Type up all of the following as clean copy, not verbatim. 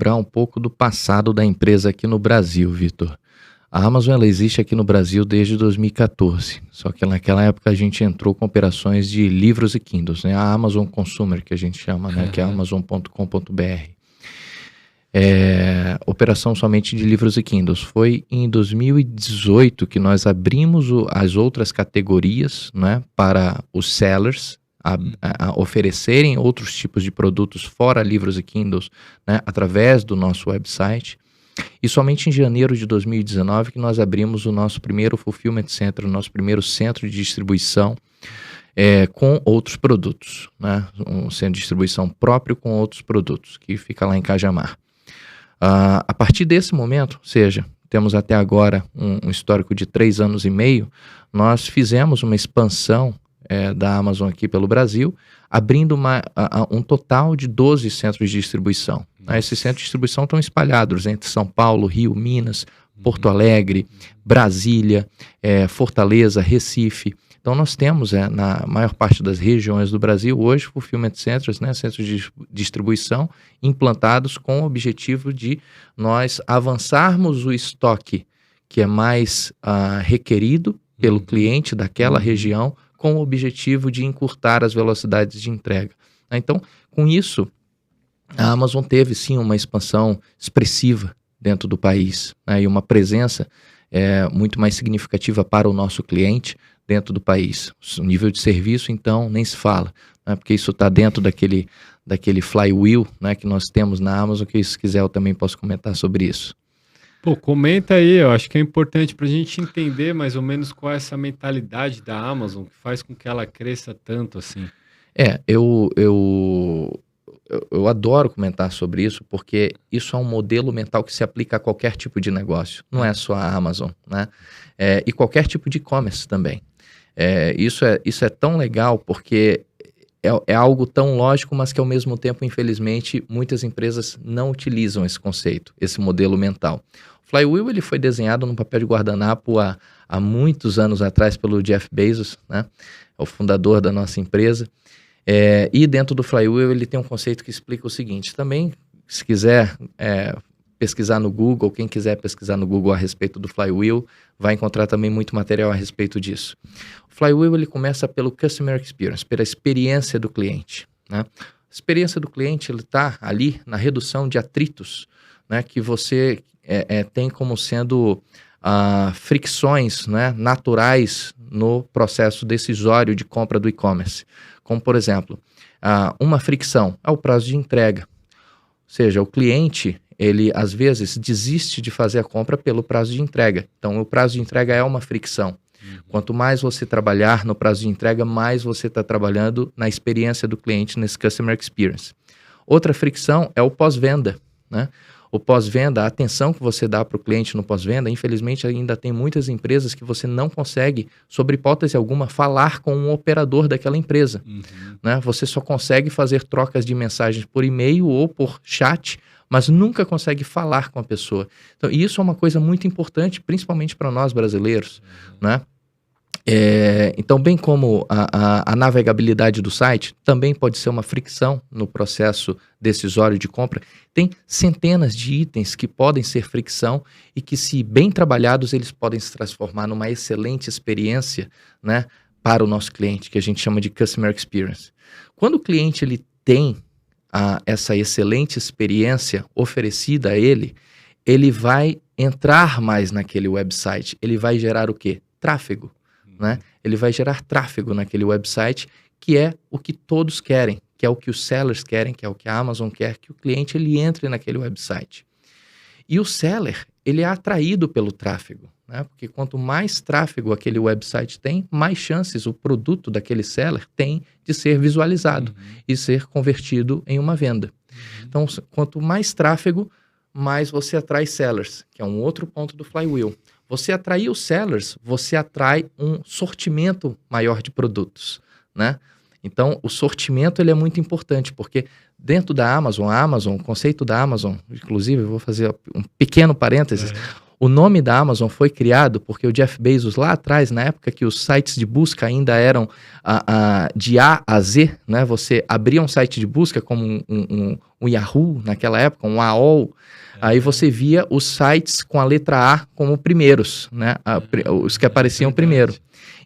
lembrar um pouco do passado da empresa aqui no Brasil, Vitor. A Amazon ela existe aqui no Brasil desde 2014, só que naquela época a gente entrou com operações de livros e Kindles, né? A Amazon Consumer, que a gente chama, né? Que é amazon.com.br. Operação somente de livros e Kindles. Foi em 2018 que nós abrimos as outras categorias, né, para os sellers a oferecerem outros tipos de produtos fora livros e Kindles, né, através do nosso website. E somente em janeiro de 2019 que nós abrimos o nosso primeiro Fulfillment Center, o nosso primeiro centro de distribuição com outros produtos, né, um centro de distribuição próprio com outros produtos, que fica lá em Cajamar. A partir desse momento, ou seja, temos até agora um histórico de 3 anos e meio, nós fizemos uma expansão da Amazon aqui pelo Brasil, abrindo um total de 12 centros de distribuição. Esses centros de distribuição estão espalhados entre São Paulo, Rio, Minas, Porto Alegre, Brasília, Fortaleza, Recife. Então nós temos na maior parte das regiões do Brasil hoje Fulfillment Centers, né, centros de distribuição implantados com o objetivo de nós avançarmos o estoque que é mais requerido pelo cliente daquela região, com o objetivo de encurtar as velocidades de entrega. Então, com isso, a Amazon teve sim uma expansão expressiva dentro do país, né, e uma presença muito mais significativa para o nosso cliente dentro do país. O nível de serviço, então, nem se fala, né, porque isso está dentro daquele flywheel, né, que nós temos na Amazon, que se quiser eu também posso comentar sobre isso. Pô, comenta aí, eu acho que é importante para a gente entender mais ou menos qual é essa mentalidade da Amazon que faz com que ela cresça tanto assim. Eu adoro comentar sobre isso, porque isso é um modelo mental que se aplica a qualquer tipo de negócio, não é só a Amazon, né? E qualquer tipo de e-commerce também. Isso é tão legal porque é algo tão lógico, mas que ao mesmo tempo, infelizmente, muitas empresas não utilizam esse conceito, esse modelo mental. O Flywheel ele foi desenhado num papel de guardanapo há muitos anos atrás pelo Jeff Bezos, né? É o fundador da nossa empresa. E dentro do Flywheel ele tem um conceito que explica o seguinte, também se quiser pesquisar no Google, quem quiser pesquisar no Google a respeito do Flywheel, vai encontrar também muito material a respeito disso. O Flywheel ele começa pelo Customer Experience, pela experiência do cliente, né? A experiência do cliente está ali na redução de atritos, né, que você tem como sendo fricções, né, naturais no processo decisório de compra do e-commerce. Como, por exemplo, uma fricção é o prazo de entrega. Ou seja, o cliente, ele às vezes desiste de fazer a compra pelo prazo de entrega. Então, o prazo de entrega é uma fricção. Quanto mais você trabalhar no prazo de entrega, mais você está trabalhando na experiência do cliente, nesse Customer Experience. Outra fricção é o pós-venda, né? O pós-venda, a atenção que você dá para o cliente no pós-venda, infelizmente ainda tem muitas empresas que você não consegue, sobre hipótese alguma, falar com um operador daquela empresa. Né? Você só consegue fazer trocas de mensagens por e-mail ou por chat, mas nunca consegue falar com a pessoa. Então, isso é uma coisa muito importante, principalmente para nós brasileiros, né? Então, bem como a navegabilidade do site também pode ser uma fricção no processo decisório de compra, tem centenas de itens que podem ser fricção e que, se bem trabalhados, eles podem se transformar numa excelente experiência, né, para o nosso cliente, que a gente chama de Customer Experience. Quando o cliente ele tem essa excelente experiência oferecida a ele vai entrar mais naquele website, ele vai gerar o quê? Tráfego. Né? Ele vai gerar tráfego naquele website, que é o que todos querem, que é o que os sellers querem, que é o que a Amazon quer, que o cliente ele entre naquele website. E o seller, ele é atraído pelo tráfego, né? Porque quanto mais tráfego aquele website tem, mais chances o produto daquele seller tem de ser visualizado e ser convertido em uma venda. Então, quanto mais tráfego, mais você atrai sellers, que é um outro ponto do Flywheel. Você atrair os sellers, você atrai um sortimento maior de produtos, né? Então, o sortimento ele é muito importante, porque dentro da Amazon, o conceito da Amazon, inclusive, eu vou fazer um pequeno parênteses, O nome da Amazon foi criado porque o Jeff Bezos, lá atrás, na época que os sites de busca ainda eram de A a Z, né? Você abria um site de busca como um Yahoo naquela época, um AOL, aí você via os sites com a letra A como primeiros, né? Os que apareciam primeiro.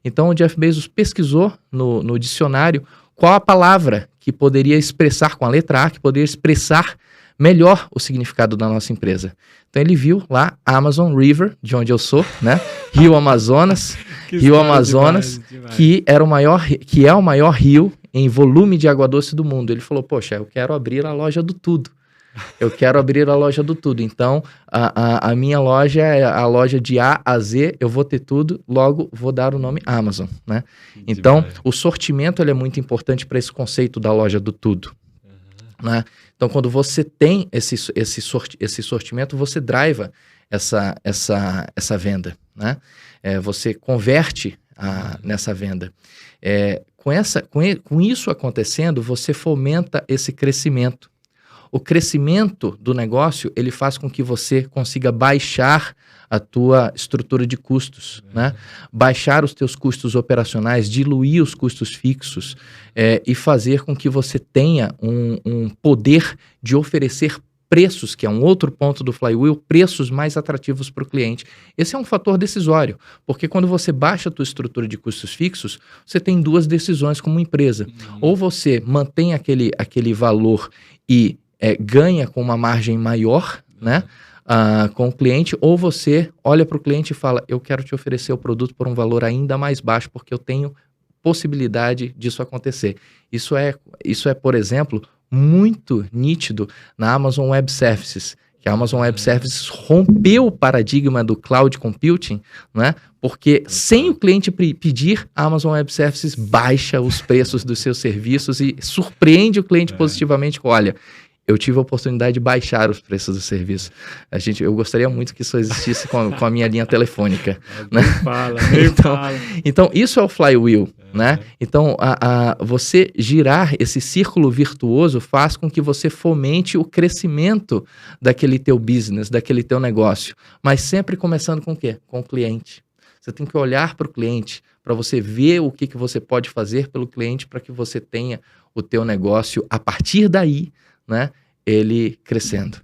Então o Jeff Bezos pesquisou no dicionário qual a palavra que poderia expressar, com a letra A, que poderia expressar melhor o significado da nossa empresa. Então ele viu lá Amazon River, de onde eu sou, né? Rio Amazonas, Rio Amazonas, demais. Que é o maior rio em volume de água doce do mundo. Ele falou, poxa, eu quero abrir a loja do tudo. Eu quero abrir a loja do tudo. Então, a minha loja é a loja de A a Z, eu vou ter tudo, logo vou dar o nome Amazon, né? Então, o sortimento ele é muito importante para esse conceito da loja do tudo, né? Então, quando você tem esse sortimento, você driva essa venda, né? Você converte nessa venda. Com isso acontecendo, você fomenta esse crescimento. O crescimento do negócio, ele faz com que você consiga baixar a tua estrutura de custos, né? Baixar os teus custos operacionais, diluir os custos fixos e fazer com que você tenha um poder de oferecer preços, que é um outro ponto do flywheel, preços mais atrativos para o cliente. Esse é um fator decisório, porque quando você baixa a tua estrutura de custos fixos, você tem duas decisões como empresa. Ou você mantém aquele valor e ganha com uma margem maior, né, com o cliente, ou você olha para o cliente e fala, eu quero te oferecer o produto por um valor ainda mais baixo, porque eu tenho possibilidade disso acontecer. Isso é, por exemplo, muito nítido na Amazon Web Services, que a Amazon Web Services rompeu o paradigma do cloud computing, né? Porque sem o cliente pedir, a Amazon Web Services baixa os preços dos seus serviços e surpreende o cliente positivamente com, olha, eu tive a oportunidade de baixar os preços do serviço. Eu gostaria muito que isso existisse com a minha linha telefônica. Né? Então, isso é o flywheel. Né? Então, você girar esse círculo virtuoso faz com que você fomente o crescimento daquele teu business, daquele teu negócio. Mas sempre começando com o quê? Com o cliente. Você tem que olhar para o cliente, para você ver o que você pode fazer pelo cliente para que você tenha o teu negócio, a partir daí, né, ele crescendo.